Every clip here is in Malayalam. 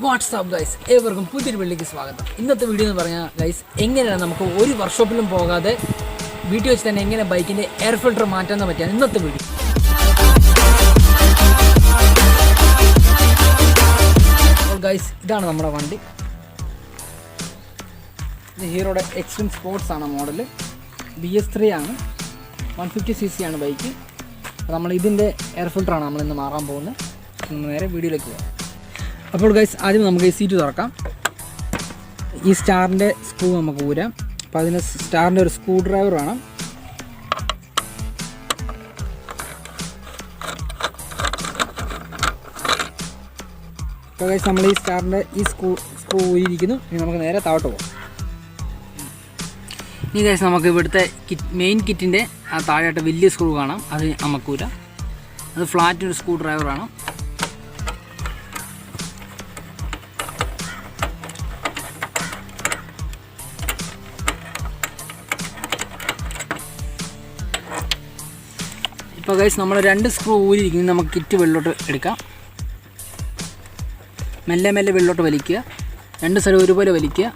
വാട്സ്ആപ്പ് ഗൈസ്, ഏവർക്കും പുതിയൊരു വീഡിയോയിലേക്ക് സ്വാഗതം. ഇന്നത്തെ വീഡിയോ എന്ന് പറഞ്ഞാൽ ഗൈസ്, എങ്ങനെയാണ് നമുക്ക് ഒരു വർക്ക്ഷോപ്പിലും പോകാതെ വീട്ടിൽ വെച്ച് തന്നെ എങ്ങനെ ബൈക്കിൻ്റെ എയർ ഫിൽറ്റർ മാറ്റാൻ പറ്റിയാണ് ഇന്നത്തെ വീഡിയോ. അപ്പോൾ ഗൈസ്, ഇതാണ് നമ്മുടെ വണ്ടി. ഇത് ഹീറോയുടെ എക്സ്ട്രീം സ്പോർട്സ് ആണ് മോഡൽ. BS3 ആണ്, 150cc ആണ് ബൈക്ക്. അപ്പോൾ നമ്മൾ ഇതിൻ്റെ എയർ ഫിൽറ്ററാണ് നമ്മളിന്ന് മാറാൻ പോകുന്നത്. നേരെ വീഡിയോയിലേക്ക് പോകാം. അപ്പോൾ ഗൈസ്, ആദ്യം നമുക്ക് ഈ സീറ്റ് തുറക്കാം. ഈ സ്റ്റാറിൻ്റെ സ്ക്രൂ നമുക്ക് ഊരാം. അപ്പോൾ അതിന് സ്റ്റാറിൻ്റെ ഒരു സ്ക്രൂ ഡ്രൈവർ വേണം. അപ്പോൾ ഗൈസ്, നമ്മൾ ഈ സ്റ്റാറിൻ്റെ ഈ സ്ക്രൂ ഊരിയിരിക്കുന്നു. ഇനി നമുക്ക് നേരെ താഴോട്ട് പോകാം. ഇനി ഗൈസ്, നമുക്ക് ഇവിടുത്തെ മെയിൻ കിറ്റിൻ്റെ ആ താഴെയായിട്ട് വലിയ സ്ക്രൂ കാണാം, അത് നമുക്കൂര. അത് ഫ്ലാറ്റ് ഒരു സ്ക്രൂ ഡ്രൈവറാണ്. ഇപ്പോൾ ഗൈസ്, നമ്മൾ 2 സ്ക്രൂ ഊരിയിരിക്കുന്നു. നമുക്ക് കിറ്റ് വെള്ളോട്ട് എടുക്കാം. മെല്ലെ മെല്ലെ വെള്ളോട്ട് വലിക്കുക. 2 സ്ഥലം ഒരുപോലെ വലിക്കുക.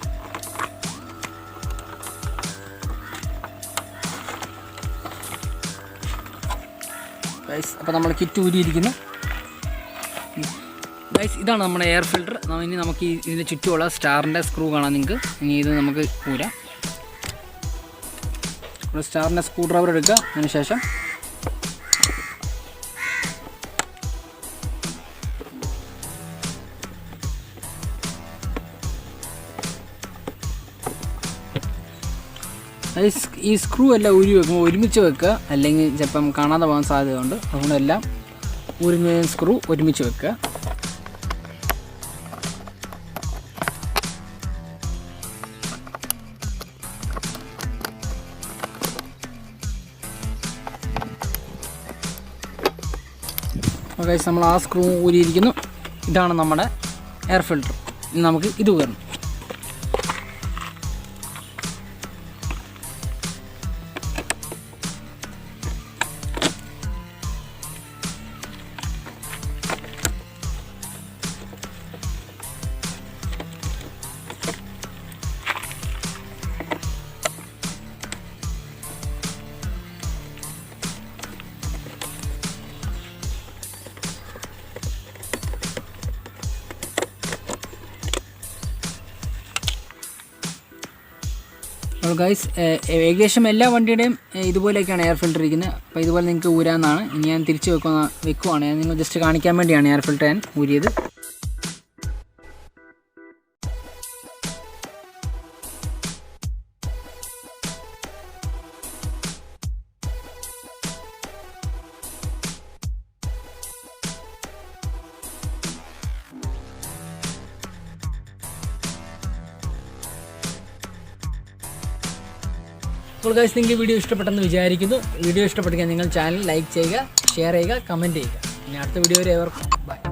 ഗൈസ്, അപ്പോൾ നമ്മൾ കിറ്റ് ഊരിയിരിക്കുന്നു. ഗൈസ്, ഇതാണ് നമ്മുടെ എയർ ഫിൽറ്റർ. ഇനി നമുക്ക് ഇതിൻ്റെ ചുറ്റുമുള്ള സ്റ്റാറിൻ്റെ സ്ക്രൂ കാണാം നിങ്ങൾക്ക്. ഇനി ഇത് നമുക്ക് ഊരാം. നമ്മൾ സ്റ്റാറിൻ്റെ സ്ക്രൂ ഡ്രൈവർ എടുക്കുക. അതിനുശേഷം ഈ സ്ക്രൂ എല്ലാം ഊരി വെക്കുമ്പോൾ ഒരുമിച്ച് വെക്കുക, അല്ലെങ്കിൽ ചിലപ്പം കാണാതെ പോകാൻ സാധ്യതയുണ്ട്. അതുകൊണ്ട് എല്ലാം ഊരിഞ്ഞ സ്ക്രൂ ഒരുമിച്ച് വെക്കുക. ഓക്കെ, നമ്മൾ ആ സ്ക്രൂ ഊരിയിരിക്കുന്നു. ഇതാണ് നമ്മുടെ എയർ ഫിൽറ്റർ. ഇനി നമുക്ക് ഇത് ഊരണം. അപ്പോൾ ഗൈസ്, ഏകദേശം എല്ലാ വണ്ടിയുടെയും ഇതുപോലെയൊക്കെയാണ് എയർ ഫിൽറ്റർ ഇരിക്കുന്നത്. അപ്പോൾ ഇതുപോലെ നിങ്ങൾക്ക് ഊരാമെന്നാണ്. ഇനി ഞാൻ തിരിച്ച് വെക്കുവാണ്. ഞാൻ നിങ്ങൾ ജസ്റ്റ് കാണിക്കാൻ വേണ്ടിയാണ് എയർ ഫിൽറ്റർ ഞാൻ ഊരിയത്. അപ്പോൾ ഗൈസ്, നിങ്ങൾക്ക് വീഡിയോ ഇഷ്ടപ്പെട്ടെന്ന് വിചാരിക്കുന്നു. വീഡിയോ ഇഷ്ടപ്പെട്ടെങ്കിൽ നിങ്ങൾ ചാനൽ ലൈക്ക് ചെയ്യുക, ഷെയർ ചെയ്യുക, കമൻറ്റ് ചെയ്യുക. ഇനി അടുത്ത വീഡിയോ വരെ ഏവർക്കും ബൈ.